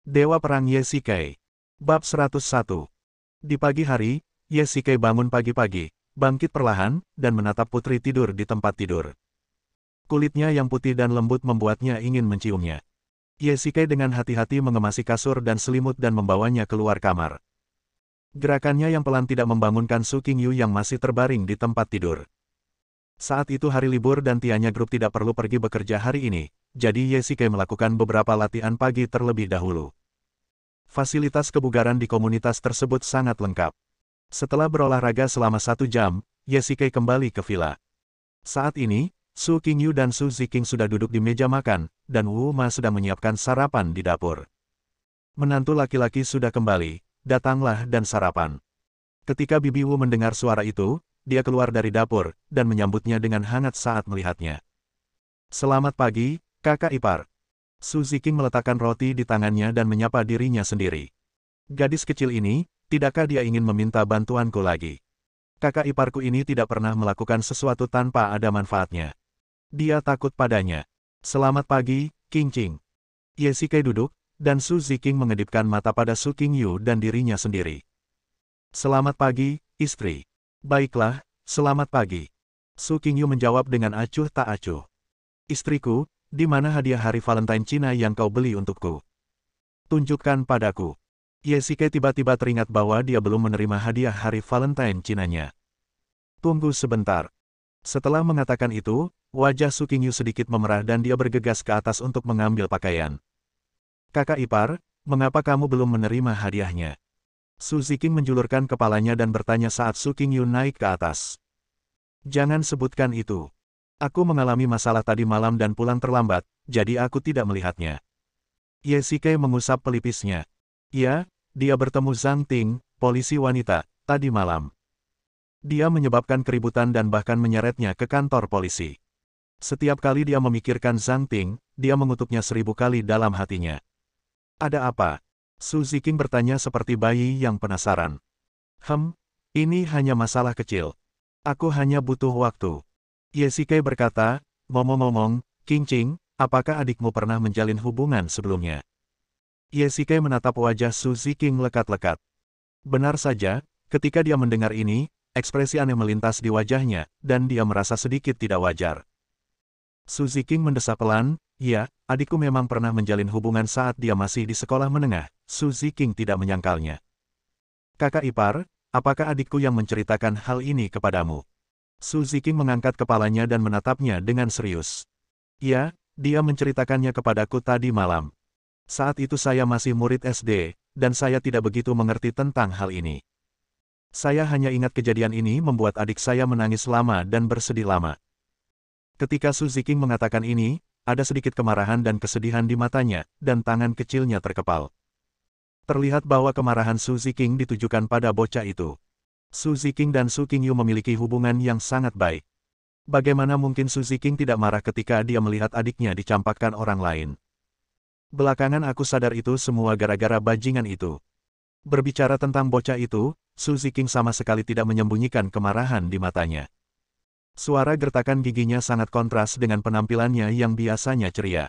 Dewa Perang Yesikai. Bab 101. Di pagi hari, Yesikai bangun pagi-pagi, bangkit perlahan, dan menatap putri tidur di tempat tidur. Kulitnya yang putih dan lembut membuatnya ingin menciumnya. Yesikai dengan hati-hati mengemasi kasur dan selimut dan membawanya keluar kamar. Gerakannya yang pelan tidak membangunkan Su Qingyu yang masih terbaring di tempat tidur. Saat itu hari libur dan Tianya Group tidak perlu pergi bekerja hari ini, jadi Yesikai melakukan beberapa latihan pagi terlebih dahulu. Fasilitas kebugaran di komunitas tersebut sangat lengkap. Setelah berolahraga selama 1 jam, Yesikai kembali ke villa. Saat ini, Su Qingyu dan Su Ziqing sudah duduk di meja makan, dan Wu Ma sedang menyiapkan sarapan di dapur. Menantu laki-laki sudah kembali, datanglah dan sarapan. Ketika Bibi Wu mendengar suara itu, dia keluar dari dapur, dan menyambutnya dengan hangat saat melihatnya. Selamat pagi, kakak ipar. Su Ziqing meletakkan roti di tangannya dan menyapa dirinya sendiri. Gadis kecil ini, tidakkah dia ingin meminta bantuanku lagi? Kakak iparku ini tidak pernah melakukan sesuatu tanpa ada manfaatnya. Dia takut padanya. Selamat pagi, Qingqing. Yesikai duduk, dan Su Ziqing mengedipkan mata pada Su Qingyu dan dirinya sendiri. Selamat pagi, istri. Baiklah, selamat pagi. Su Qingyu menjawab dengan acuh tak acuh. Istriku, di mana hadiah hari Valentine Cina yang kau beli untukku? Tunjukkan padaku. Yesikai tiba-tiba teringat bahwa dia belum menerima hadiah hari Valentine Cinanya. Tunggu sebentar. Setelah mengatakan itu, wajah Su Qingyu sedikit memerah dan dia bergegas ke atas untuk mengambil pakaian. Kakak ipar, mengapa kamu belum menerima hadiahnya? Su Ziqing menjulurkan kepalanya dan bertanya saat Su Qingyu naik ke atas. Jangan sebutkan itu. Aku mengalami masalah tadi malam dan pulang terlambat, jadi aku tidak melihatnya. Yesikai mengusap pelipisnya. Ya, dia bertemu Zhang Ting, polisi wanita, tadi malam. Dia menyebabkan keributan dan bahkan menyeretnya ke kantor polisi. Setiap kali dia memikirkan Zhang Ting, dia mengutuknya 1000 kali dalam hatinya. Ada apa? Su Ziqing bertanya seperti bayi yang penasaran. Ini hanya masalah kecil. Aku hanya butuh waktu. Yesikai berkata, ngomong-ngomong, Qingqing, apakah adikmu pernah menjalin hubungan sebelumnya? Yesikai menatap wajah Su Ziqing lekat-lekat. Benar saja, ketika dia mendengar ini, ekspresi aneh melintas di wajahnya, dan dia merasa sedikit tidak wajar. Su Ziqing mendesah pelan, ya, adikku memang pernah menjalin hubungan saat dia masih di sekolah menengah. Su Ziqing tidak menyangkalnya. Kakak ipar, apakah adikku yang menceritakan hal ini kepadamu? Su Ziqing mengangkat kepalanya dan menatapnya dengan serius. Ya, dia menceritakannya kepadaku tadi malam. Saat itu saya masih murid SD, dan saya tidak begitu mengerti tentang hal ini. Saya hanya ingat kejadian ini membuat adik saya menangis lama dan bersedih lama. Ketika Su Ziqing mengatakan ini, ada sedikit kemarahan dan kesedihan di matanya, dan tangan kecilnya terkepal. Terlihat bahwa kemarahan Su Ziqing ditujukan pada bocah itu. Su Ziqing dan Su Qingyu memiliki hubungan yang sangat baik. Bagaimana mungkin Su Ziqing tidak marah ketika dia melihat adiknya dicampakkan orang lain? Belakangan aku sadar itu semua gara-gara bajingan itu. Berbicara tentang bocah itu, Su Ziqing sama sekali tidak menyembunyikan kemarahan di matanya. Suara gertakan giginya sangat kontras dengan penampilannya yang biasanya ceria.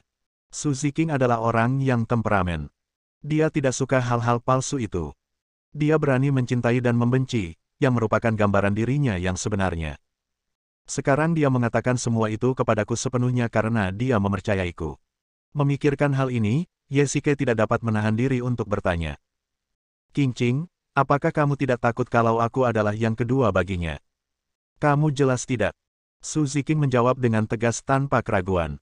Su Ziqing adalah orang yang temperamen. Dia tidak suka hal-hal palsu itu. Dia berani mencintai dan membenci, yang merupakan gambaran dirinya yang sebenarnya. Sekarang dia mengatakan semua itu kepadaku sepenuhnya karena dia mempercayaiku. Memikirkan hal ini, Yesikai tidak dapat menahan diri untuk bertanya. Qingqing, apakah kamu tidak takut kalau aku adalah yang kedua baginya? Kamu jelas tidak. Su Ziqing menjawab dengan tegas tanpa keraguan.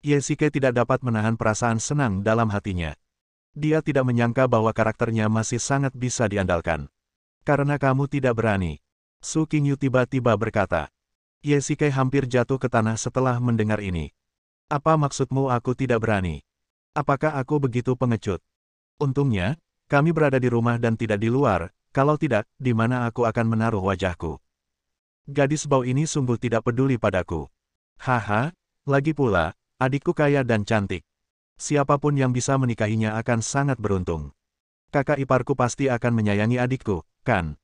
Yesikai tidak dapat menahan perasaan senang dalam hatinya. Dia tidak menyangka bahwa karakternya masih sangat bisa diandalkan. Karena kamu tidak berani. Su Qingyu tiba-tiba berkata. Yesikai hampir jatuh ke tanah setelah mendengar ini. Apa maksudmu aku tidak berani? Apakah aku begitu pengecut? Untungnya, kami berada di rumah dan tidak di luar, kalau tidak, di mana aku akan menaruh wajahku? Gadis bau ini sungguh tidak peduli padaku. Haha, lagi pula, adikku kaya dan cantik. Siapapun yang bisa menikahinya akan sangat beruntung. Kakak iparku pasti akan menyayangi adikku, kan?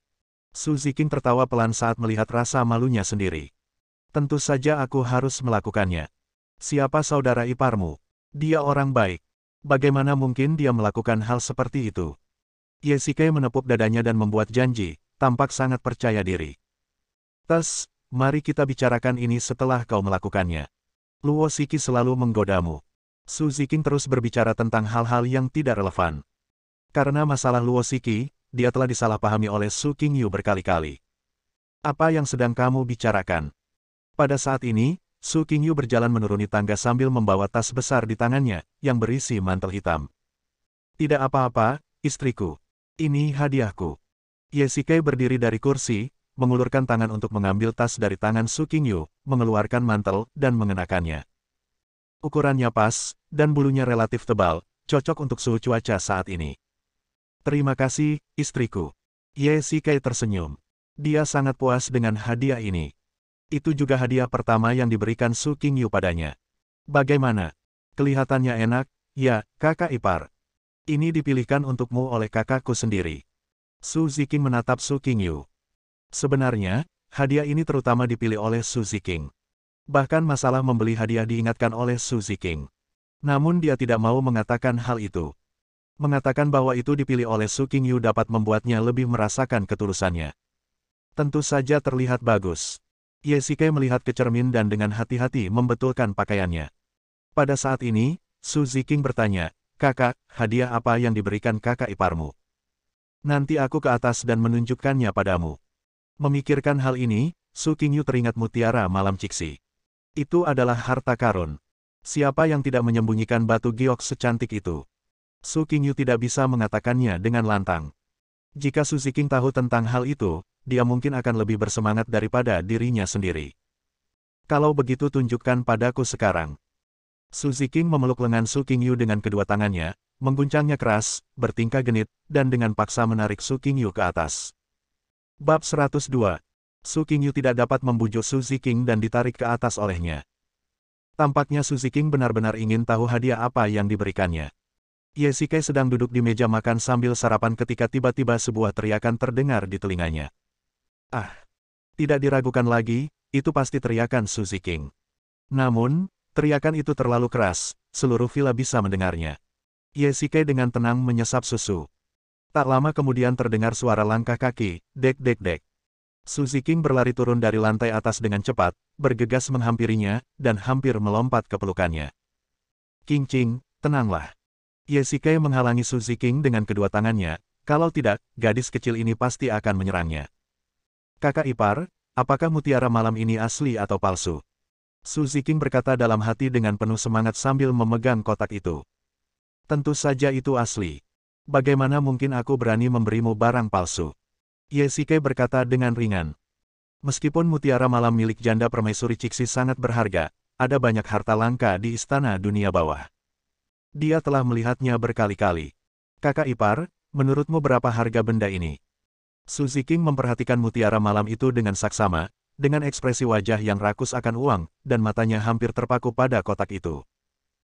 Su Ziqing tertawa pelan saat melihat rasa malunya sendiri. Tentu saja aku harus melakukannya. Siapa saudara iparmu? Dia orang baik. Bagaimana mungkin dia melakukan hal seperti itu? Ye Shikai menepuk dadanya dan membuat janji, tampak sangat percaya diri. "Tes, mari kita bicarakan ini setelah kau melakukannya. Luo Shiki selalu menggodamu." Su Ziking terus berbicara tentang hal-hal yang tidak relevan. Karena masalah Luo Shiki, dia telah disalahpahami oleh Su Qingyu berkali-kali. "Apa yang sedang kamu bicarakan?" Pada saat ini, Su Qingyu berjalan menuruni tangga sambil membawa tas besar di tangannya, yang berisi mantel hitam. "Tidak apa-apa, istriku. Ini hadiahku." Ye Shikai berdiri dari kursi, mengulurkan tangan untuk mengambil tas dari tangan Su Qingyu, mengeluarkan mantel, dan mengenakannya. Ukurannya pas, dan bulunya relatif tebal, cocok untuk suhu cuaca saat ini. "Terima kasih, istriku." Ye Shikai tersenyum. Dia sangat puas dengan hadiah ini. Itu juga hadiah pertama yang diberikan Su Qingyu padanya. "Bagaimana? Kelihatannya enak, ya, kakak ipar. Ini dipilihkan untukmu oleh kakakku sendiri." Su Ziking menatap Su Qingyu. Sebenarnya, hadiah ini terutama dipilih oleh Su Ziking. Bahkan masalah membeli hadiah diingatkan oleh Su Ziking. Namun dia tidak mau mengatakan hal itu. Mengatakan bahwa itu dipilih oleh Su Qingyu dapat membuatnya lebih merasakan ketulusannya. Tentu saja terlihat bagus. Ye Shikai melihat ke cermin dan dengan hati-hati membetulkan pakaiannya. Pada saat ini, Su Ziking bertanya, "Kakak, hadiah apa yang diberikan kakak iparmu? Nanti aku ke atas dan menunjukkannya padamu." Memikirkan hal ini, Su Qingyu teringat mutiara malam Cixi. Itu adalah harta karun. Siapa yang tidak menyembunyikan batu giok secantik itu? Su Qingyu tidak bisa mengatakannya dengan lantang. Jika Su Ziking tahu tentang hal itu, dia mungkin akan lebih bersemangat daripada dirinya sendiri. "Kalau begitu tunjukkan padaku sekarang." Su Ziking memeluk lengan Su Qingyu dengan kedua tangannya, mengguncangnya keras, bertingkah genit, dan dengan paksa menarik Su Qingyu ke atas. Bab 102. Su Qingyu tidak dapat membujuk Su Ziking dan ditarik ke atas olehnya. Tampaknya Su Ziking benar-benar ingin tahu hadiah apa yang diberikannya. Ye Shikai sedang duduk di meja makan sambil sarapan ketika tiba-tiba sebuah teriakan terdengar di telinganya. Ah! Tidak diragukan lagi, itu pasti teriakan Su Ziking. Namun, teriakan itu terlalu keras, seluruh villa bisa mendengarnya. Ye Shikai dengan tenang menyesap susu. Tak lama kemudian terdengar suara langkah kaki, dek-dek-dek. Su Ziking berlari turun dari lantai atas dengan cepat, bergegas menghampirinya, dan hampir melompat ke pelukannya. "Qingqing, tenanglah." Ye Shikai menghalangi Su Ziking dengan kedua tangannya, kalau tidak, gadis kecil ini pasti akan menyerangnya. "Kakak ipar, apakah mutiara malam ini asli atau palsu?" Su Ziking berkata dalam hati dengan penuh semangat sambil memegang kotak itu. "Tentu saja itu asli. Bagaimana mungkin aku berani memberimu barang palsu?" Ye Shikai berkata dengan ringan. Meskipun mutiara malam milik janda permaisuri Cixi sangat berharga, ada banyak harta langka di istana dunia bawah. Dia telah melihatnya berkali-kali. "Kakak ipar, menurutmu berapa harga benda ini?" Su Ziking memperhatikan mutiara malam itu dengan saksama, dengan ekspresi wajah yang rakus akan uang, dan matanya hampir terpaku pada kotak itu.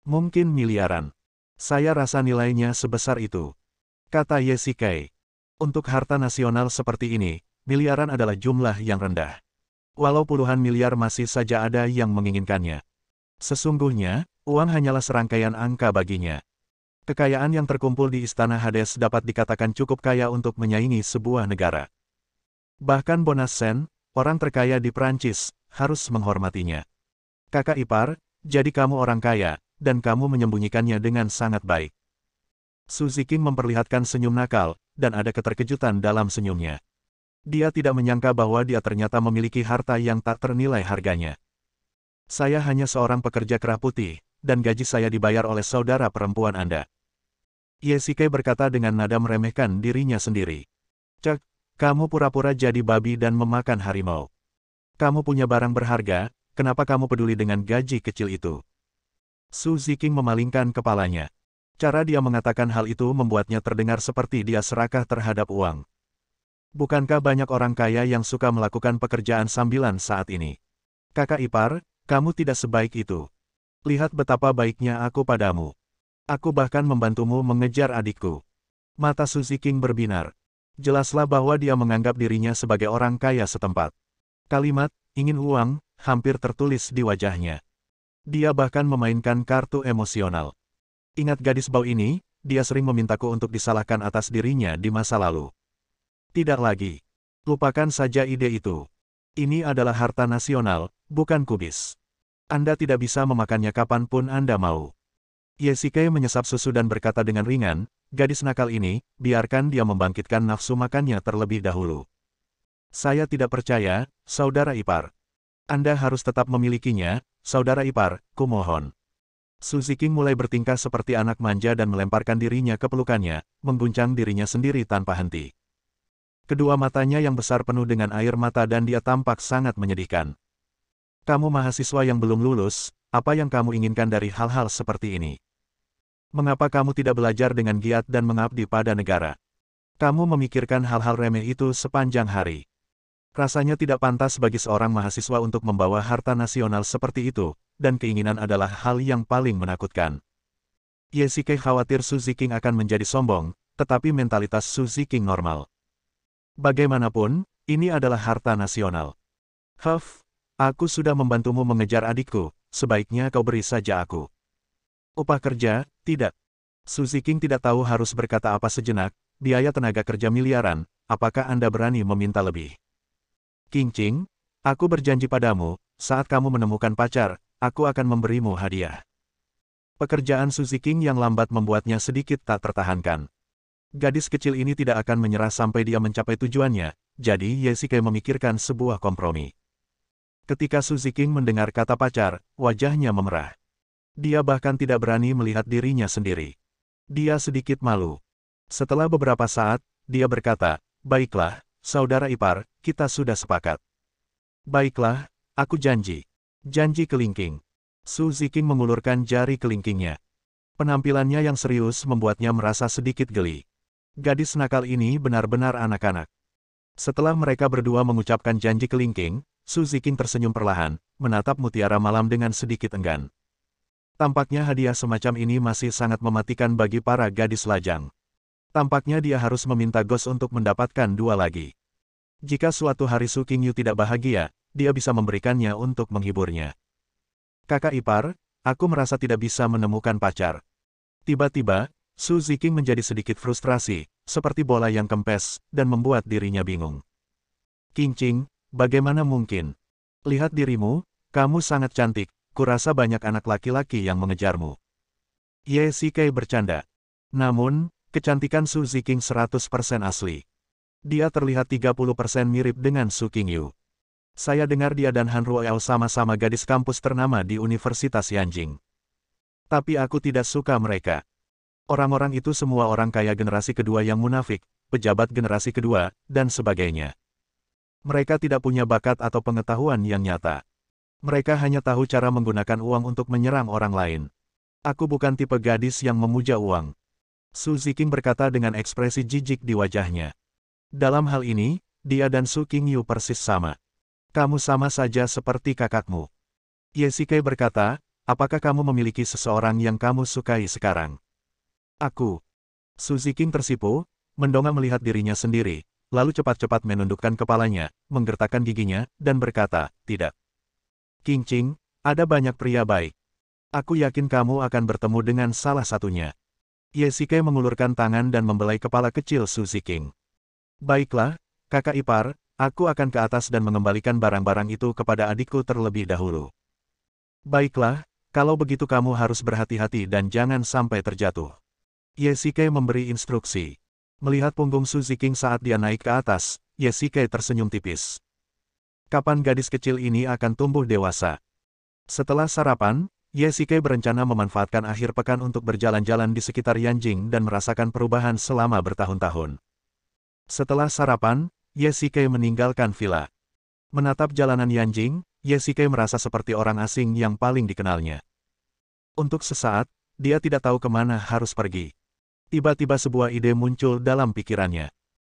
"Mungkin miliaran. Saya rasa nilainya sebesar itu," kata Ye Shikai. "Untuk harta nasional seperti ini, miliaran adalah jumlah yang rendah. Walau puluhan miliar masih saja ada yang menginginkannya. Sesungguhnya, uang hanyalah serangkaian angka baginya. Kekayaan yang terkumpul di Istana Hades dapat dikatakan cukup kaya untuk menyaingi sebuah negara. Bahkan Bonas Sen, orang terkaya di Prancis, harus menghormatinya. Kakak ipar, jadi kamu orang kaya, dan kamu menyembunyikannya dengan sangat baik." Su Ziking memperlihatkan senyum nakal, dan ada keterkejutan dalam senyumnya. Dia tidak menyangka bahwa dia ternyata memiliki harta yang tak ternilai harganya. "Saya hanya seorang pekerja kerah putih, dan gaji saya dibayar oleh saudara perempuan Anda." Ye Shikai berkata dengan nada meremehkan dirinya sendiri. "Cek, kamu pura-pura jadi babi dan memakan harimau. Kamu punya barang berharga, kenapa kamu peduli dengan gaji kecil itu?" Su Ziking memalingkan kepalanya. Cara dia mengatakan hal itu membuatnya terdengar seperti dia serakah terhadap uang. Bukankah banyak orang kaya yang suka melakukan pekerjaan sambilan saat ini? "Kakak ipar, kamu tidak sebaik itu. Lihat betapa baiknya aku padamu. Aku bahkan membantumu mengejar adikku." Mata Su Ziking berbinar. Jelaslah bahwa dia menganggap dirinya sebagai orang kaya setempat. Kalimat, "ingin uang," hampir tertulis di wajahnya. Dia bahkan memainkan kartu emosional. Ingat gadis bau ini, dia sering memintaku untuk disalahkan atas dirinya di masa lalu. Tidak lagi. Lupakan saja ide itu. Ini adalah harta nasional, bukan kubis. Anda tidak bisa memakannya kapanpun Anda mau. Yesike menyesap susu dan berkata dengan ringan, gadis nakal ini, biarkan dia membangkitkan nafsu makannya terlebih dahulu. Saya tidak percaya, saudara ipar. Anda harus tetap memilikinya, saudara ipar, kumohon. Su Ziking mulai bertingkah seperti anak manja dan melemparkan dirinya ke pelukannya, mengguncang dirinya sendiri tanpa henti. Kedua matanya yang besar penuh dengan air mata dan dia tampak sangat menyedihkan. Kamu mahasiswa yang belum lulus, apa yang kamu inginkan dari hal-hal seperti ini? Mengapa kamu tidak belajar dengan giat dan mengabdi pada negara? Kamu memikirkan hal-hal remeh itu sepanjang hari. Rasanya tidak pantas bagi seorang mahasiswa untuk membawa harta nasional seperti itu, dan keinginan adalah hal yang paling menakutkan. Yesike khawatir Su Ziking akan menjadi sombong, tetapi mentalitas Su Ziking normal. Bagaimanapun, ini adalah harta nasional. Aku sudah membantumu mengejar adikku, sebaiknya kau beri saja aku. Upah kerja, tidak. Su Ziking tidak tahu harus berkata apa sejenak, biaya tenaga kerja miliaran, apakah Anda berani meminta lebih? Qingqing, aku berjanji padamu, saat kamu menemukan pacar, aku akan memberimu hadiah. Pekerjaan Su Ziking yang lambat membuatnya sedikit tak tertahankan. Gadis kecil ini tidak akan menyerah sampai dia mencapai tujuannya, jadi Yesike memikirkan sebuah kompromi. Ketika Su Ziking mendengar kata pacar, wajahnya memerah. Dia bahkan tidak berani melihat dirinya sendiri. Dia sedikit malu. Setelah beberapa saat, dia berkata, baiklah, saudara ipar, kita sudah sepakat. Baiklah, aku janji. Janji kelingking. Su Ziking mengulurkan jari kelingkingnya. Penampilannya yang serius membuatnya merasa sedikit geli. Gadis nakal ini benar-benar anak-anak. Setelah mereka berdua mengucapkan janji kelingking, Su Ziking tersenyum perlahan, menatap mutiara malam dengan sedikit enggan. Tampaknya hadiah semacam ini masih sangat mematikan bagi para gadis lajang. Tampaknya dia harus meminta Ghost untuk mendapatkan dua lagi. Jika suatu hari Su Qingyu tidak bahagia, dia bisa memberikannya untuk menghiburnya. Kakak ipar, aku merasa tidak bisa menemukan pacar. Tiba-tiba, Su Ziking menjadi sedikit frustrasi, seperti bola yang kempes, dan membuat dirinya bingung. Qingqing, bagaimana mungkin? Lihat dirimu, kamu sangat cantik, kurasa banyak anak laki-laki yang mengejarmu. Yesike bercanda. Namun, kecantikan Su Ziking 100% asli. Dia terlihat 30% mirip dengan Su Qingyu. Saya dengar dia dan Han Ruoyao sama-sama gadis kampus ternama di Universitas Yanjing. Tapi aku tidak suka mereka. Orang-orang itu semua orang kaya generasi kedua yang munafik, pejabat generasi kedua, dan sebagainya. Mereka tidak punya bakat atau pengetahuan yang nyata. Mereka hanya tahu cara menggunakan uang untuk menyerang orang lain. Aku bukan tipe gadis yang memuja uang. Su Ziking berkata dengan ekspresi jijik di wajahnya. Dalam hal ini, dia dan Su Qingyu persis sama. Kamu sama saja seperti kakakmu. Yesike berkata, apakah kamu memiliki seseorang yang kamu sukai sekarang? Aku. Su Ziking tersipu, mendongak melihat dirinya sendiri, lalu cepat-cepat menundukkan kepalanya, menggertakkan giginya, dan berkata, tidak. Qingqing, ada banyak pria baik. Aku yakin kamu akan bertemu dengan salah satunya. Yesike mengulurkan tangan dan membelai kepala kecil Su Ziking. Baiklah, kakak ipar, aku akan ke atas dan mengembalikan barang-barang itu kepada adikku terlebih dahulu. Baiklah, kalau begitu kamu harus berhati-hati dan jangan sampai terjatuh. Yesike memberi instruksi. Melihat punggung Su Ziking saat dia naik ke atas, Yesike tersenyum tipis. Kapan gadis kecil ini akan tumbuh dewasa? Setelah sarapan, Yesike berencana memanfaatkan akhir pekan untuk berjalan-jalan di sekitar Yanjing dan merasakan perubahan selama bertahun-tahun. Setelah sarapan, Yesike meninggalkan villa. Menatap jalanan Yanjing, Yesike merasa seperti orang asing yang paling dikenalnya. Untuk sesaat, dia tidak tahu kemana harus pergi. Tiba-tiba sebuah ide muncul dalam pikirannya.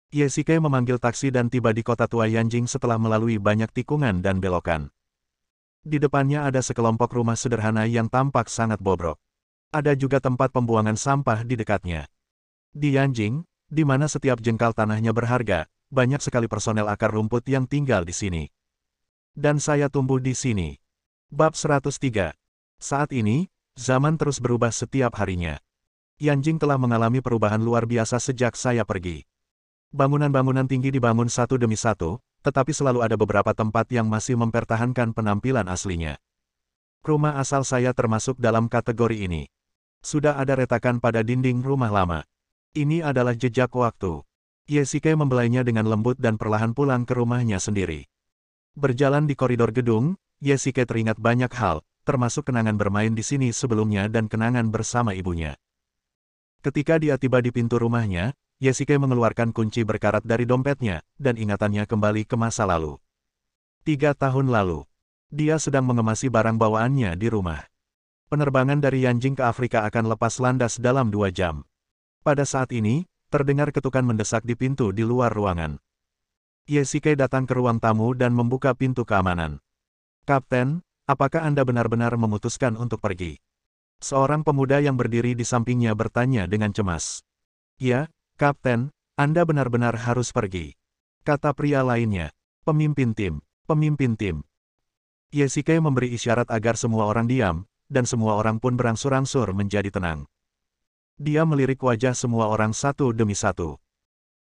Yesike memanggil taksi dan tiba di kota tua Yanjing setelah melalui banyak tikungan dan belokan. Di depannya ada sekelompok rumah sederhana yang tampak sangat bobrok. Ada juga tempat pembuangan sampah di dekatnya. Di Yanjing, di mana setiap jengkal tanahnya berharga, banyak sekali personel akar rumput yang tinggal di sini. Dan saya tumbuh di sini. Bab 103. Saat ini, Zaman terus berubah setiap harinya. Yanjing telah mengalami perubahan luar biasa sejak saya pergi. Bangunan-bangunan tinggi dibangun satu demi satu, tetapi selalu ada beberapa tempat yang masih mempertahankan penampilan aslinya. Rumah asal saya termasuk dalam kategori ini. Sudah ada retakan pada dinding rumah lama. Ini adalah jejak waktu. Yesike membelainya dengan lembut dan perlahan pulang ke rumahnya sendiri. Berjalan di koridor gedung, Yesike teringat banyak hal, termasuk kenangan bermain di sini sebelumnya dan kenangan bersama ibunya. Ketika dia tiba di pintu rumahnya, Yesike mengeluarkan kunci berkarat dari dompetnya, dan ingatannya kembali ke masa lalu. 3 tahun lalu, dia sedang mengemasi barang bawaannya di rumah. Penerbangan dari Yanjing ke Afrika akan lepas landas dalam 2 jam. Pada saat ini, terdengar ketukan mendesak di pintu di luar ruangan. Yesike datang ke ruang tamu dan membuka pintu keamanan. "Kapten, apakah Anda benar-benar memutuskan untuk pergi?" Seorang pemuda yang berdiri di sampingnya bertanya dengan cemas. "Ya, Kapten, Anda benar-benar harus pergi," kata pria lainnya. Pemimpin tim. Yesike memberi isyarat agar semua orang diam, dan semua orang pun berangsur-angsur menjadi tenang. Dia melirik wajah semua orang satu demi satu.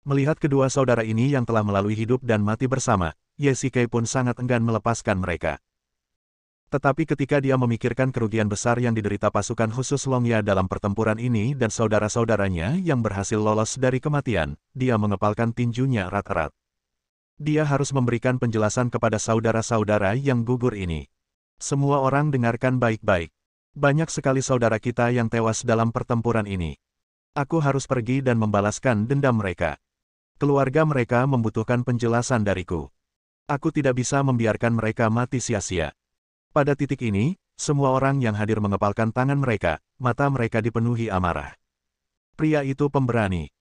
Melihat kedua saudara ini yang telah melalui hidup dan mati bersama, Yesike pun sangat enggan melepaskan mereka. Tetapi ketika dia memikirkan kerugian besar yang diderita pasukan khusus Longya dalam pertempuran ini dan saudara-saudaranya yang berhasil lolos dari kematian, dia mengepalkan tinjunya erat-erat. Dia harus memberikan penjelasan kepada saudara-saudara yang gugur ini. Semua orang dengarkan baik-baik. Banyak sekali saudara kita yang tewas dalam pertempuran ini. Aku harus pergi dan membalaskan dendam mereka. Keluarga mereka membutuhkan penjelasan dariku. Aku tidak bisa membiarkan mereka mati sia-sia. Pada titik ini, semua orang yang hadir mengepalkan tangan mereka, mata mereka dipenuhi amarah. Pria itu pemberani.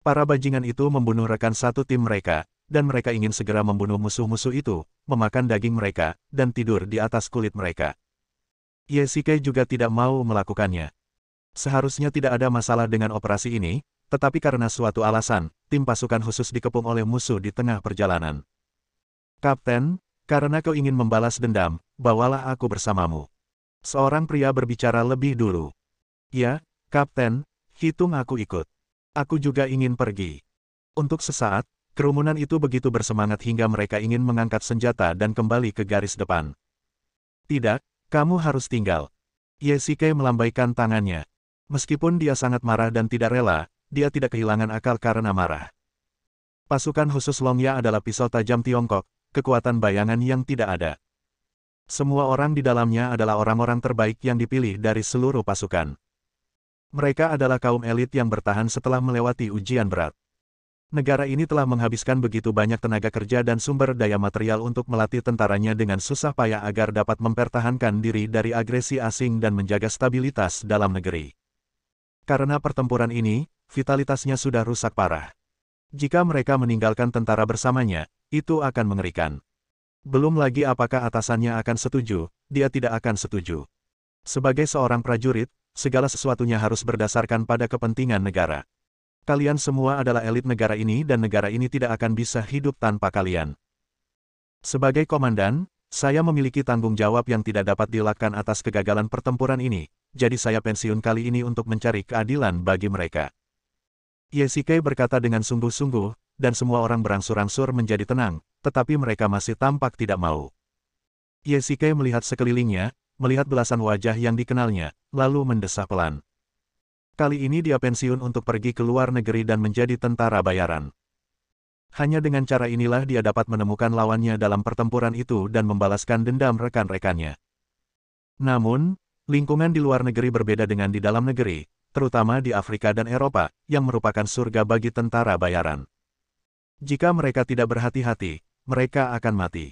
Para bajingan itu membunuh rekan satu tim mereka, dan mereka ingin segera membunuh musuh-musuh itu, memakan daging mereka, dan tidur di atas kulit mereka. Yesike juga tidak mau melakukannya. Seharusnya tidak ada masalah dengan operasi ini, tetapi karena suatu alasan, tim pasukan khusus dikepung oleh musuh di tengah perjalanan. "Kapten, karena kau ingin membalas dendam, bawalah aku bersamamu." Seorang pria berbicara lebih dulu. "Ya, Kapten, hitung aku ikut. Aku juga ingin pergi." Untuk sesaat, kerumunan itu begitu bersemangat hingga mereka ingin mengangkat senjata dan kembali ke garis depan. "Tidak, kamu harus tinggal." Yesike melambaikan tangannya. Meskipun dia sangat marah dan tidak rela, dia tidak kehilangan akal karena marah. Pasukan khusus Longya adalah pisau tajam Tiongkok, kekuatan bayangan yang tidak ada. Semua orang di dalamnya adalah orang-orang terbaik yang dipilih dari seluruh pasukan. Mereka adalah kaum elit yang bertahan setelah melewati ujian berat. Negara ini telah menghabiskan begitu banyak tenaga kerja dan sumber daya material untuk melatih tentaranya dengan susah payah agar dapat mempertahankan diri dari agresi asing dan menjaga stabilitas dalam negeri. Karena pertempuran ini, vitalitasnya sudah rusak parah. Jika mereka meninggalkan tentara bersamanya, itu akan mengerikan. Belum lagi apakah atasannya akan setuju, dia tidak akan setuju. Sebagai seorang prajurit, segala sesuatunya harus berdasarkan pada kepentingan negara. Kalian semua adalah elit negara ini dan negara ini tidak akan bisa hidup tanpa kalian. Sebagai komandan, saya memiliki tanggung jawab yang tidak dapat dilakukan atas kegagalan pertempuran ini, jadi saya pensiun kali ini untuk mencari keadilan bagi mereka. Yesike berkata dengan sungguh-sungguh, dan semua orang berangsur-angsur menjadi tenang, tetapi mereka masih tampak tidak mau. Yesike melihat sekelilingnya, melihat belasan wajah yang dikenalnya, lalu mendesah pelan. Kali ini dia pensiun untuk pergi ke luar negeri dan menjadi tentara bayaran. Hanya dengan cara inilah dia dapat menemukan lawannya dalam pertempuran itu dan membalaskan dendam rekan-rekannya. Namun, lingkungan di luar negeri berbeda dengan di dalam negeri, terutama di Afrika dan Eropa, yang merupakan surga bagi tentara bayaran. Jika mereka tidak berhati-hati, mereka akan mati.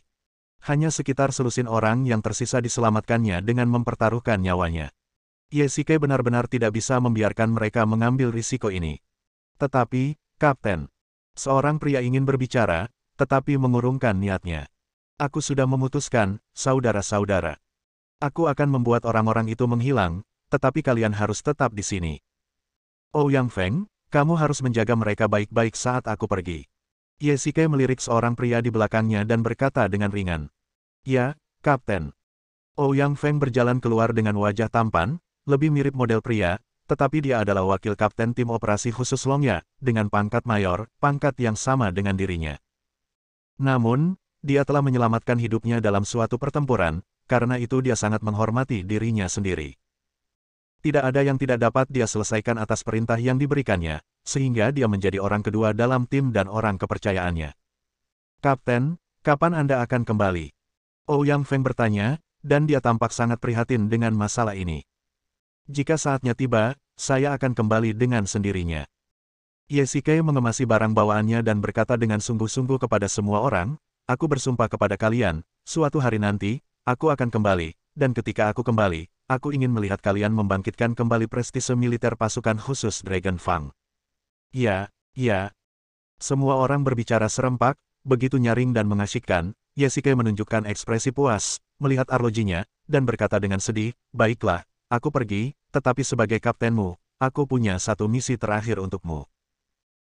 Hanya sekitar selusin orang yang tersisa diselamatkannya dengan mempertaruhkan nyawanya. Yesike benar-benar tidak bisa membiarkan mereka mengambil risiko ini. "Tetapi, Kapten," seorang pria ingin berbicara, tetapi mengurungkan niatnya. "Aku sudah memutuskan, saudara-saudara. Aku akan membuat orang-orang itu menghilang, tetapi kalian harus tetap di sini. Ouyang Feng, kamu harus menjaga mereka baik-baik saat aku pergi." Yesike melirik seorang pria di belakangnya dan berkata dengan ringan. "Ya, Kapten." Ouyang Feng berjalan keluar dengan wajah tampan, lebih mirip model pria, tetapi dia adalah wakil kapten tim operasi khusus Longya, dengan pangkat mayor, pangkat yang sama dengan dirinya. Namun, dia telah menyelamatkan hidupnya dalam suatu pertempuran, karena itu dia sangat menghormati dirinya sendiri. Tidak ada yang tidak dapat dia selesaikan atas perintah yang diberikannya, sehingga dia menjadi orang kedua dalam tim dan orang kepercayaannya. Kapten, kapan Anda akan kembali? Ouyang Feng bertanya, dan dia tampak sangat prihatin dengan masalah ini. Jika saatnya tiba, saya akan kembali dengan sendirinya. Ye Sikei mengemasi barang bawaannya dan berkata dengan sungguh-sungguh kepada semua orang, aku bersumpah kepada kalian, suatu hari nanti, aku akan kembali, dan ketika aku kembali, aku ingin melihat kalian membangkitkan kembali prestise militer pasukan khusus Dragon Fang. Ya, ya. Semua orang berbicara serempak, begitu nyaring dan mengasyikkan. Ye Sikei menunjukkan ekspresi puas, melihat arlojinya, dan berkata dengan sedih, baiklah, aku pergi, tetapi sebagai kaptenmu, aku punya satu misi terakhir untukmu.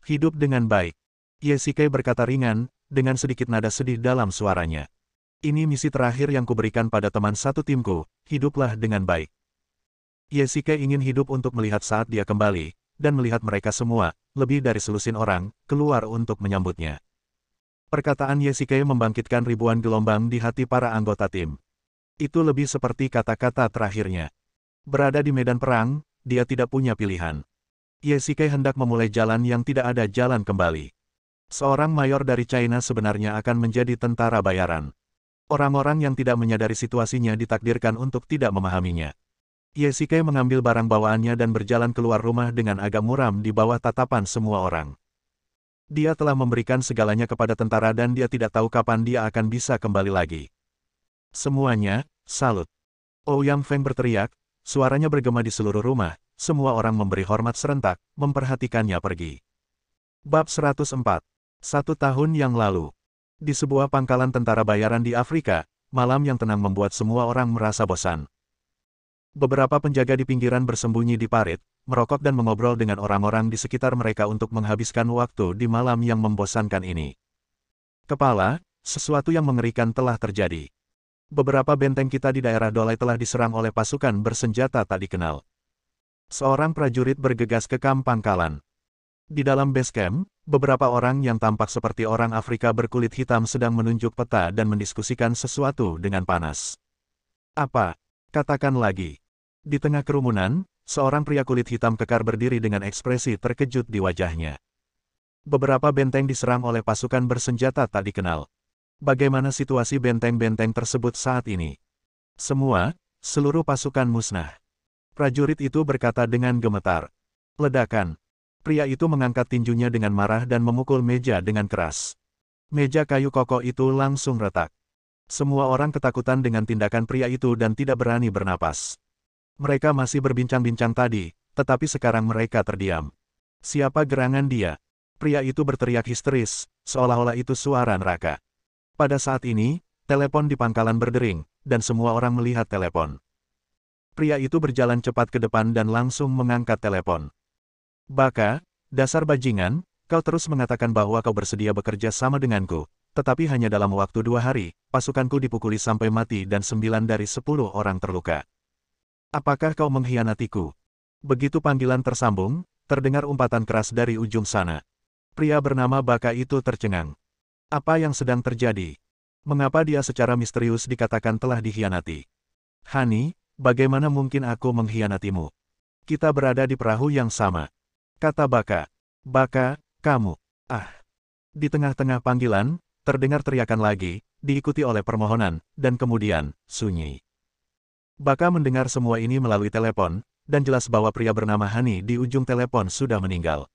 Hidup dengan baik. Ye Sikei berkata ringan, dengan sedikit nada sedih dalam suaranya. Ini misi terakhir yang kuberikan pada teman satu timku, hiduplah dengan baik. Ye Sikei ingin hidup untuk melihat saat dia kembali, dan melihat mereka semua, lebih dari selusin orang, keluar untuk menyambutnya. Perkataan Ye Sikei membangkitkan ribuan gelombang di hati para anggota tim. Itu lebih seperti kata-kata terakhirnya. Berada di medan perang, dia tidak punya pilihan. Ye Sikei hendak memulai jalan yang tidak ada jalan kembali. Seorang mayor dari China sebenarnya akan menjadi tentara bayaran. Orang-orang yang tidak menyadari situasinya ditakdirkan untuk tidak memahaminya. Ye Sikei mengambil barang bawaannya dan berjalan keluar rumah dengan agak muram di bawah tatapan semua orang. Dia telah memberikan segalanya kepada tentara dan dia tidak tahu kapan dia akan bisa kembali lagi. Semuanya, salut. Ouyang Feng berteriak, suaranya bergema di seluruh rumah, semua orang memberi hormat serentak, memperhatikannya pergi. Bab 104. 1 tahun yang lalu. Di sebuah pangkalan tentara bayaran di Afrika, malam yang tenang membuat semua orang merasa bosan. Beberapa penjaga di pinggiran bersembunyi di parit, merokok dan mengobrol dengan orang-orang di sekitar mereka untuk menghabiskan waktu di malam yang membosankan ini. Kepala, sesuatu yang mengerikan telah terjadi. Beberapa benteng kita di daerah Dolai telah diserang oleh pasukan bersenjata tak dikenal. Seorang prajurit bergegas ke kamp pangkalan. Di dalam base camp, beberapa orang yang tampak seperti orang Afrika berkulit hitam sedang menunjuk peta dan mendiskusikan sesuatu dengan panas. Apa? Katakan lagi. Di tengah kerumunan, seorang pria kulit hitam kekar berdiri dengan ekspresi terkejut di wajahnya. Beberapa benteng diserang oleh pasukan bersenjata tak dikenal. Bagaimana situasi benteng-benteng tersebut saat ini? Seluruh pasukan musnah. Prajurit itu berkata dengan gemetar. Ledakan. Pria itu mengangkat tinjunya dengan marah dan memukul meja dengan keras. Meja kayu kokoh itu langsung retak. Semua orang ketakutan dengan tindakan pria itu dan tidak berani bernapas. Mereka masih berbincang-bincang tadi, tetapi sekarang mereka terdiam. Siapa gerangan dia? Pria itu berteriak histeris, seolah-olah itu suara neraka. Pada saat ini, telepon di pangkalan berdering, dan semua orang melihat telepon. Pria itu berjalan cepat ke depan dan langsung mengangkat telepon. Baka, dasar bajingan, kau terus mengatakan bahwa kau bersedia bekerja sama denganku, tetapi hanya dalam waktu 2 hari, pasukanku dipukuli sampai mati dan 9 dari 10 orang terluka. Apakah kau mengkhianatiku? Begitu panggilan tersambung, terdengar umpatan keras dari ujung sana. Pria bernama Baka itu tercengang. Apa yang sedang terjadi? Mengapa dia secara misterius dikatakan telah dikhianati? Hani, bagaimana mungkin aku mengkhianatimu? Kita berada di perahu yang sama. Kata Baka. Baka, kamu. Di tengah-tengah panggilan, terdengar teriakan lagi, diikuti oleh permohonan, dan kemudian, sunyi. Baka mendengar semua ini melalui telepon, dan jelas bahwa pria bernama Hani di ujung telepon sudah meninggal.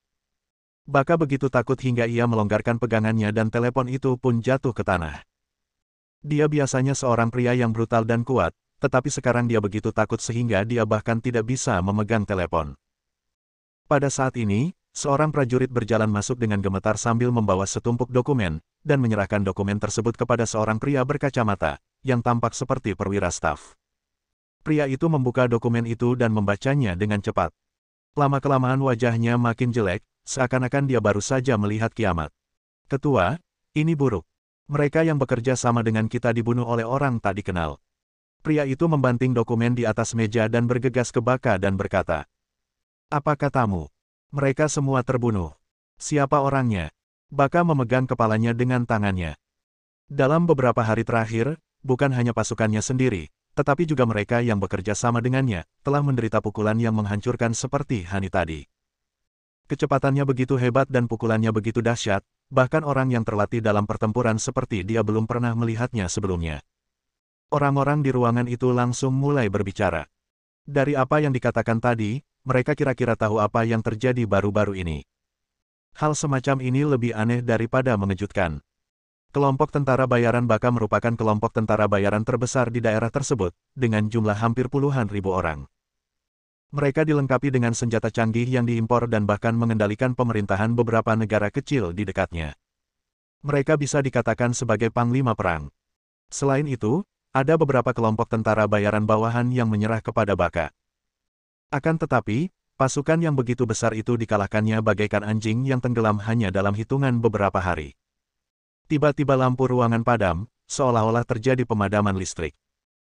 Baka begitu takut hingga ia melonggarkan pegangannya dan telepon itu pun jatuh ke tanah. Dia biasanya seorang pria yang brutal dan kuat, tetapi sekarang dia begitu takut sehingga dia bahkan tidak bisa memegang telepon. Pada saat ini, seorang prajurit berjalan masuk dengan gemetar sambil membawa setumpuk dokumen, dan menyerahkan dokumen tersebut kepada seorang pria berkacamata, yang tampak seperti perwira staf. Pria itu membuka dokumen itu dan membacanya dengan cepat. Lama-kelamaan wajahnya makin jelek, seakan-akan dia baru saja melihat kiamat. Ketua, ini buruk. Mereka yang bekerja sama dengan kita dibunuh oleh orang tak dikenal. Pria itu membanting dokumen di atas meja dan bergegas ke Baka dan berkata, "Apa katamu? Mereka semua terbunuh. Siapa orangnya?" Baka memegang kepalanya dengan tangannya. Dalam beberapa hari terakhir, bukan hanya pasukannya sendiri, tetapi juga mereka yang bekerja sama dengannya, telah menderita pukulan yang menghancurkan seperti Hani tadi. Kecepatannya begitu hebat dan pukulannya begitu dahsyat, bahkan orang yang terlatih dalam pertempuran seperti dia belum pernah melihatnya sebelumnya. Orang-orang di ruangan itu langsung mulai berbicara. Dari apa yang dikatakan tadi, mereka kira-kira tahu apa yang terjadi baru-baru ini. Hal semacam ini lebih aneh daripada mengejutkan. Kelompok tentara bayaran Baka merupakan kelompok tentara bayaran terbesar di daerah tersebut, dengan jumlah hampir puluhan ribu orang. Mereka dilengkapi dengan senjata canggih yang diimpor dan bahkan mengendalikan pemerintahan beberapa negara kecil di dekatnya. Mereka bisa dikatakan sebagai panglima perang. Selain itu, ada beberapa kelompok tentara bayaran bawahan yang menyerah kepada Baka. Akan tetapi, pasukan yang begitu besar itu dikalahkannya bagaikan anjing yang tenggelam hanya dalam hitungan beberapa hari. Tiba-tiba lampu ruangan padam, seolah-olah terjadi pemadaman listrik.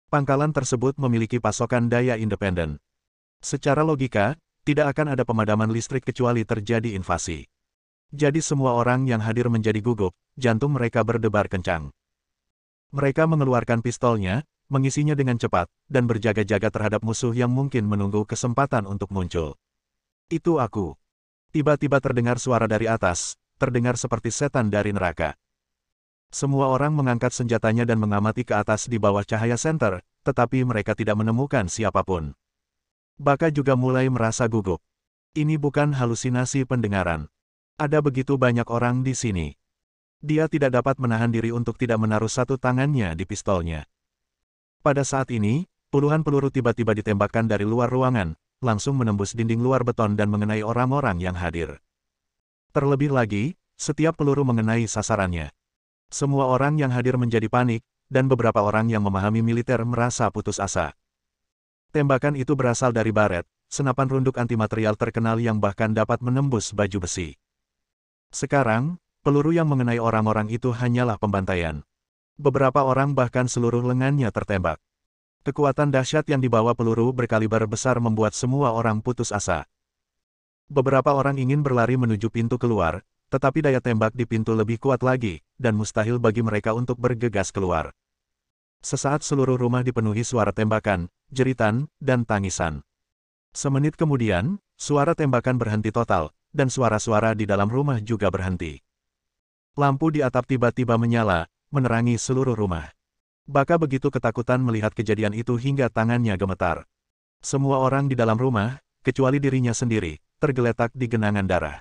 Pangkalan tersebut memiliki pasokan daya independen. Secara logika, tidak akan ada pemadaman listrik kecuali terjadi invasi. Jadi semua orang yang hadir menjadi gugup, jantung mereka berdebar kencang. Mereka mengeluarkan pistolnya, mengisinya dengan cepat, dan berjaga-jaga terhadap musuh yang mungkin menunggu kesempatan untuk muncul. "Itu aku." Tiba-tiba terdengar suara dari atas, terdengar seperti setan dari neraka. Semua orang mengangkat senjatanya dan mengamati ke atas di bawah cahaya senter, tetapi mereka tidak menemukan siapapun. Baka juga mulai merasa gugup. Ini bukan halusinasi pendengaran. Ada begitu banyak orang di sini. Dia tidak dapat menahan diri untuk tidak menaruh satu tangannya di pistolnya. Pada saat ini, puluhan peluru tiba-tiba ditembakkan dari luar ruangan, langsung menembus dinding luar beton dan mengenai orang-orang yang hadir. Terlebih lagi, setiap peluru mengenai sasarannya. Semua orang yang hadir menjadi panik, dan beberapa orang yang memahami militer merasa putus asa. Tembakan itu berasal dari baret, senapan runduk antimaterial terkenal yang bahkan dapat menembus baju besi. Sekarang, peluru yang mengenai orang-orang itu hanyalah pembantaian. Beberapa orang bahkan seluruh lengannya tertembak. Kekuatan dahsyat yang dibawa peluru berkaliber besar membuat semua orang putus asa. Beberapa orang ingin berlari menuju pintu keluar, tetapi daya tembak di pintu lebih kuat lagi, dan mustahil bagi mereka untuk bergegas keluar. Sesaat seluruh rumah dipenuhi suara tembakan, jeritan, dan tangisan. Semenit kemudian, suara tembakan berhenti total, dan suara-suara di dalam rumah juga berhenti. Lampu di atap tiba-tiba menyala, menerangi seluruh rumah. Baka begitu ketakutan melihat kejadian itu hingga tangannya gemetar. Semua orang di dalam rumah, kecuali dirinya sendiri, tergeletak di genangan darah.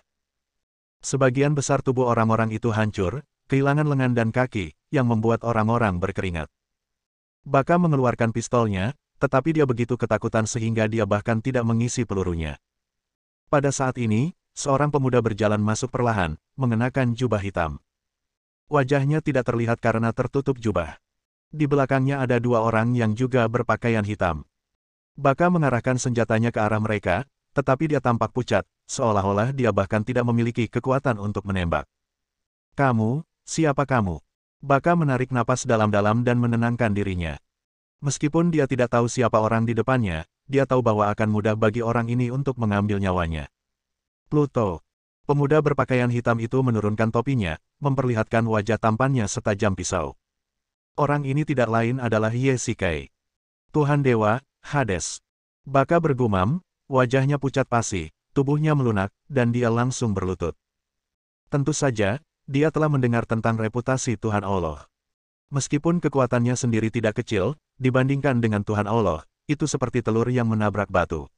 Sebagian besar tubuh orang-orang itu hancur, kehilangan lengan dan kaki, yang membuat orang-orang berkeringat. Baka mengeluarkan pistolnya, tetapi dia begitu ketakutan sehingga dia bahkan tidak mengisi pelurunya. Pada saat ini, seorang pemuda berjalan masuk perlahan, mengenakan jubah hitam. Wajahnya tidak terlihat karena tertutup jubah. Di belakangnya ada dua orang yang juga berpakaian hitam. Baka mengarahkan senjatanya ke arah mereka, tetapi dia tampak pucat, seolah-olah dia bahkan tidak memiliki kekuatan untuk menembak. "Kamu, siapa kamu?" Baka menarik napas dalam-dalam dan menenangkan dirinya. Meskipun dia tidak tahu siapa orang di depannya, dia tahu bahwa akan mudah bagi orang ini untuk mengambil nyawanya. "Pluto." Pemuda berpakaian hitam itu menurunkan topinya, memperlihatkan wajah tampannya setajam pisau. Orang ini tidak lain adalah Ye-Shikai, Tuhan Dewa, Hades. Baka bergumam, wajahnya pucat pasi, tubuhnya melunak, dan dia langsung berlutut. Tentu saja, dia telah mendengar tentang reputasi Tuhan Allah. Meskipun kekuatannya sendiri tidak kecil, dibandingkan dengan Tuhan Allah, itu seperti telur yang menabrak batu.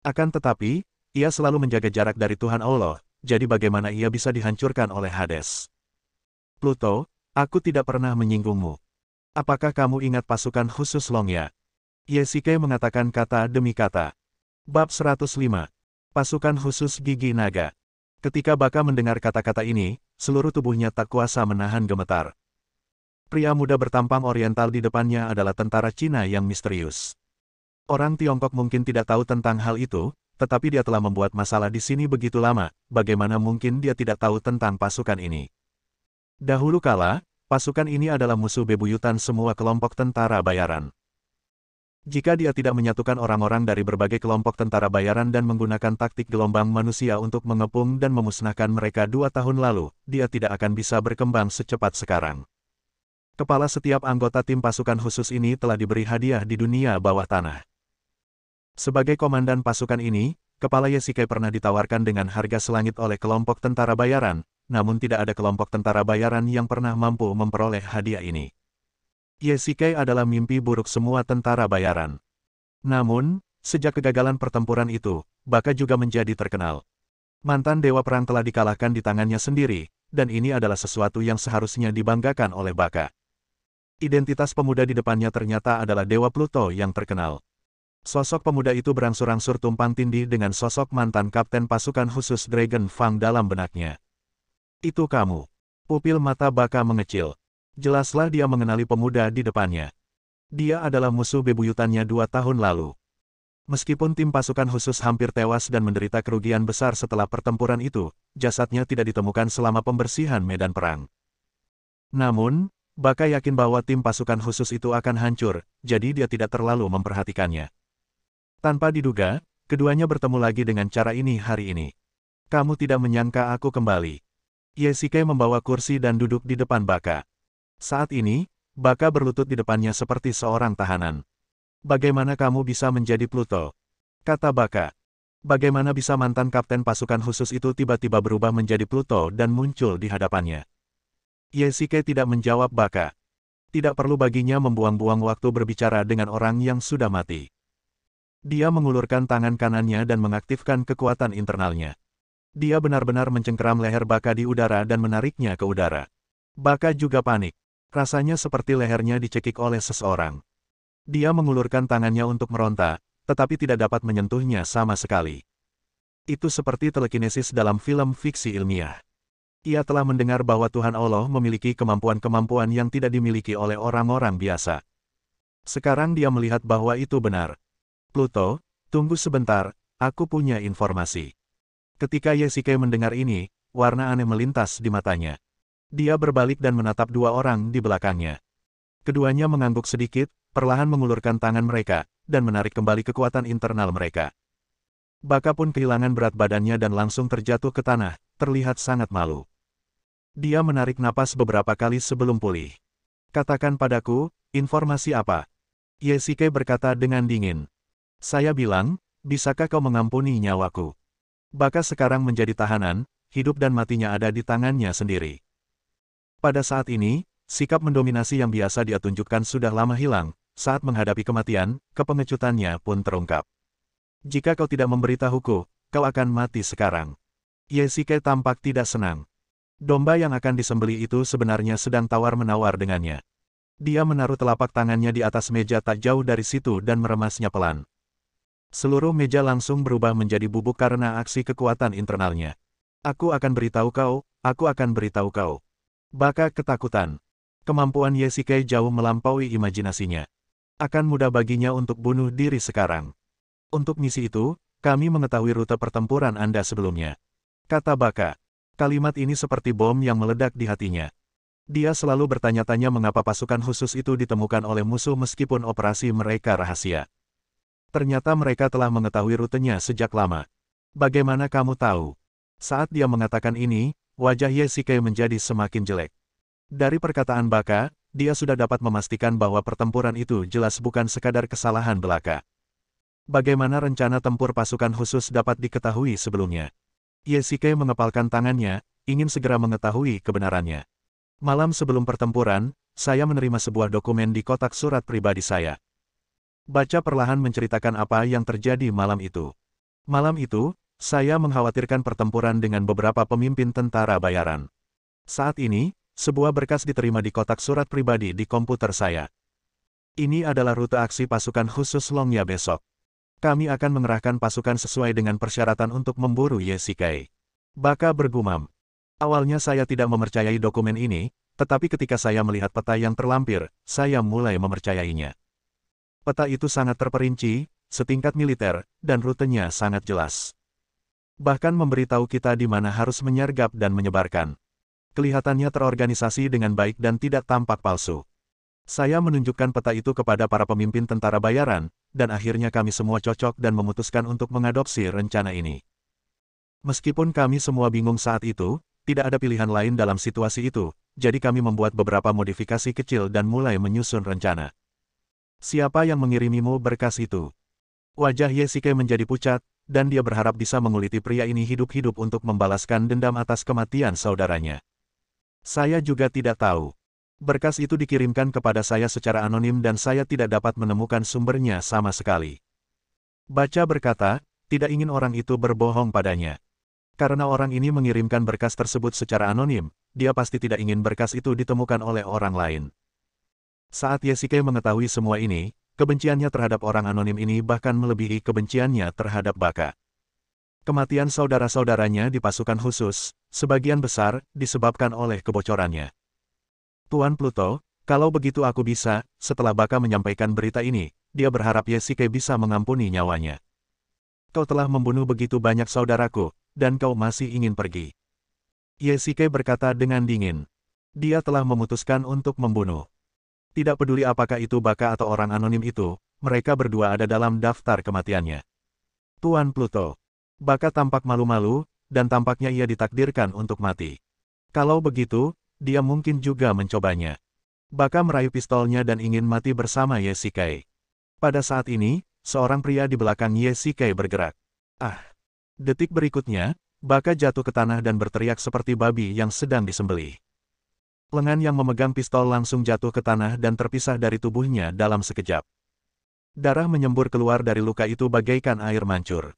Akan tetapi, ia selalu menjaga jarak dari Tuhan Allah, jadi bagaimana ia bisa dihancurkan oleh Hades? "Pluto, aku tidak pernah menyinggungmu. Apakah kamu ingat pasukan khusus Longya?" Ye-Shikai mengatakan kata demi kata. Bab 105. Pasukan khusus gigi naga. Ketika Baka mendengar kata-kata ini, seluruh tubuhnya tak kuasa menahan gemetar. Pria muda bertampang oriental di depannya adalah tentara Cina yang misterius. Orang Tiongkok mungkin tidak tahu tentang hal itu, tetapi dia telah membuat masalah di sini begitu lama, bagaimana mungkin dia tidak tahu tentang pasukan ini? Dahulu kala, pasukan ini adalah musuh bebuyutan semua kelompok tentara bayaran. Jika dia tidak menyatukan orang-orang dari berbagai kelompok tentara bayaran dan menggunakan taktik gelombang manusia untuk mengepung dan memusnahkan mereka 2 tahun lalu, dia tidak akan bisa berkembang secepat sekarang. Kepala setiap anggota tim pasukan khusus ini telah diberi hadiah di dunia bawah tanah. Sebagai komandan pasukan ini, Kepala Yesikai pernah ditawarkan dengan harga selangit oleh kelompok tentara bayaran, namun tidak ada kelompok tentara bayaran yang pernah mampu memperoleh hadiah ini. Yesikai adalah mimpi buruk semua tentara bayaran. Namun, sejak kegagalan pertempuran itu, Baka juga menjadi terkenal. Mantan Dewa Perang telah dikalahkan di tangannya sendiri, dan ini adalah sesuatu yang seharusnya dibanggakan oleh Baka. Identitas pemuda di depannya ternyata adalah Dewa Pluto yang terkenal. Sosok pemuda itu berangsur-angsur tumpang tindih dengan sosok mantan kapten pasukan khusus Dragon Fang dalam benaknya. Itu kamu. Pupil mata Baka mengecil. Jelaslah dia mengenali pemuda di depannya. Dia adalah musuh bebuyutannya 2 tahun lalu. Meskipun tim pasukan khusus hampir tewas dan menderita kerugian besar setelah pertempuran itu, jasadnya tidak ditemukan selama pembersihan medan perang. Namun, Baka yakin bahwa tim pasukan khusus itu akan hancur, jadi dia tidak terlalu memperhatikannya. Tanpa diduga, keduanya bertemu lagi dengan cara ini hari ini. Kamu tidak menyangka aku kembali. Yesikai membawa kursi dan duduk di depan Baka. Saat ini, Baka berlutut di depannya seperti seorang tahanan. Bagaimana kamu bisa menjadi Pluto? Kata Baka. Bagaimana bisa mantan kapten pasukan khusus itu tiba-tiba berubah menjadi Pluto dan muncul di hadapannya? Yesikai tidak menjawab Baka. Tidak perlu baginya membuang-buang waktu berbicara dengan orang yang sudah mati. Dia mengulurkan tangan kanannya dan mengaktifkan kekuatan internalnya. Dia benar-benar mencengkeram leher Baka di udara dan menariknya ke udara. Baka juga panik. Rasanya seperti lehernya dicekik oleh seseorang. Dia mengulurkan tangannya untuk meronta, tetapi tidak dapat menyentuhnya sama sekali. Itu seperti telekinesis dalam film fiksi ilmiah. Ia telah mendengar bahwa Tuhan Allah memiliki kemampuan-kemampuan yang tidak dimiliki oleh orang-orang biasa. Sekarang dia melihat bahwa itu benar. Pluto, tunggu sebentar, aku punya informasi. Ketika Yesikai mendengar ini, warna aneh melintas di matanya. Dia berbalik dan menatap 2 orang di belakangnya. Keduanya mengangguk sedikit, perlahan mengulurkan tangan mereka, dan menarik kembali kekuatan internal mereka. Baka pun kehilangan berat badannya dan langsung terjatuh ke tanah, terlihat sangat malu. Dia menarik napas beberapa kali sebelum pulih. Katakan padaku, informasi apa? Yesikai berkata dengan dingin. Saya bilang, bisakah kau mengampuni nyawaku? Baka sekarang menjadi tahanan, hidup dan matinya ada di tangannya sendiri. Pada saat ini, sikap mendominasi yang biasa dia tunjukkan sudah lama hilang, saat menghadapi kematian, kepengecutannya pun terungkap. Jika kau tidak memberitahuku, kau akan mati sekarang. Yesikai tampak tidak senang. Domba yang akan disembelih itu sebenarnya sedang tawar-menawar dengannya. Dia menaruh telapak tangannya di atas meja tak jauh dari situ dan meremasnya pelan. Seluruh meja langsung berubah menjadi bubuk karena aksi kekuatan internalnya. Aku akan beritahu kau, aku akan beritahu kau. Baka ketakutan. Kemampuan Yesikai jauh melampaui imajinasinya. Akan mudah baginya untuk bunuh diri sekarang. Untuk misi itu, kami mengetahui rute pertempuran Anda sebelumnya. Kata Baka. Kalimat ini seperti bom yang meledak di hatinya. Dia selalu bertanya-tanya mengapa pasukan khusus itu ditemukan oleh musuh meskipun operasi mereka rahasia. Ternyata mereka telah mengetahui rutenya sejak lama. Bagaimana kamu tahu? Saat dia mengatakan ini, wajah Yesikai menjadi semakin jelek. Dari perkataan Baka, dia sudah dapat memastikan bahwa pertempuran itu jelas bukan sekadar kesalahan belaka. Bagaimana rencana tempur pasukan khusus dapat diketahui sebelumnya? Yesikai mengepalkan tangannya, ingin segera mengetahui kebenarannya. Malam sebelum pertempuran, saya menerima sebuah dokumen di kotak surat pribadi saya. Baca perlahan menceritakan apa yang terjadi malam itu. Malam itu, saya mengkhawatirkan pertempuran dengan beberapa pemimpin tentara bayaran. Saat ini, sebuah berkas diterima di kotak surat pribadi di komputer saya. Ini adalah rute aksi pasukan khusus Longya besok. Kami akan mengerahkan pasukan sesuai dengan persyaratan untuk memburu Yesikai. Baka bergumam. Awalnya saya tidak mempercayai dokumen ini, tetapi ketika saya melihat peta yang terlampir, saya mulai mempercayainya. Peta itu sangat terperinci, setingkat militer, dan rutenya sangat jelas. Bahkan memberitahu kita di mana harus menyergap dan menyebarkan. Kelihatannya terorganisasi dengan baik dan tidak tampak palsu. Saya menunjukkan peta itu kepada para pemimpin tentara bayaran, dan akhirnya kami semua cocok dan memutuskan untuk mengadopsi rencana ini. Meskipun kami semua bingung saat itu, tidak ada pilihan lain dalam situasi itu, jadi kami membuat beberapa modifikasi kecil dan mulai menyusun rencana. Siapa yang mengirimimu berkas itu? Wajah Yesike menjadi pucat, dan dia berharap bisa menguliti pria ini hidup-hidup untuk membalaskan dendam atas kematian saudaranya. Saya juga tidak tahu. Berkas itu dikirimkan kepada saya secara anonim dan saya tidak dapat menemukan sumbernya sama sekali. Baca berkata, tidak ingin orang itu berbohong padanya. Karena orang ini mengirimkan berkas tersebut secara anonim, dia pasti tidak ingin berkas itu ditemukan oleh orang lain. Saat Yesike mengetahui semua ini, kebenciannya terhadap orang anonim ini bahkan melebihi kebenciannya terhadap Baka. Kematian saudara-saudaranya di pasukan khusus, sebagian besar, disebabkan oleh kebocorannya. Tuan Pluto, kalau begitu aku bisa, setelah Baka menyampaikan berita ini, dia berharap Yesike bisa mengampuni nyawanya. Kau telah membunuh begitu banyak saudaraku, dan kau masih ingin pergi. Yesike berkata dengan dingin. Dia telah memutuskan untuk membunuh. Tidak peduli apakah itu Baka atau orang anonim itu, mereka berdua ada dalam daftar kematiannya. Tuan Pluto. Baka tampak malu-malu, dan tampaknya ia ditakdirkan untuk mati. Kalau begitu, dia mungkin juga mencobanya. Baka meraih pistolnya dan ingin mati bersama Yesike. Pada saat ini, seorang pria di belakang Yesike bergerak. Ah! Detik berikutnya, Baka jatuh ke tanah dan berteriak seperti babi yang sedang disembelih. Lengan yang memegang pistol langsung jatuh ke tanah dan terpisah dari tubuhnya dalam sekejap. Darah menyembur keluar dari luka itu bagaikan air mancur.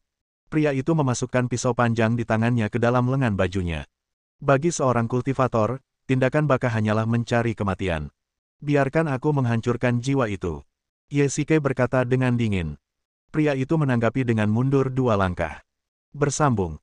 Pria itu memasukkan pisau panjang di tangannya ke dalam lengan bajunya. Bagi seorang kultivator, tindakan Baka hanyalah mencari kematian. Biarkan aku menghancurkan jiwa itu. Yesike berkata dengan dingin. Pria itu menanggapi dengan mundur 2 langkah. Bersambung.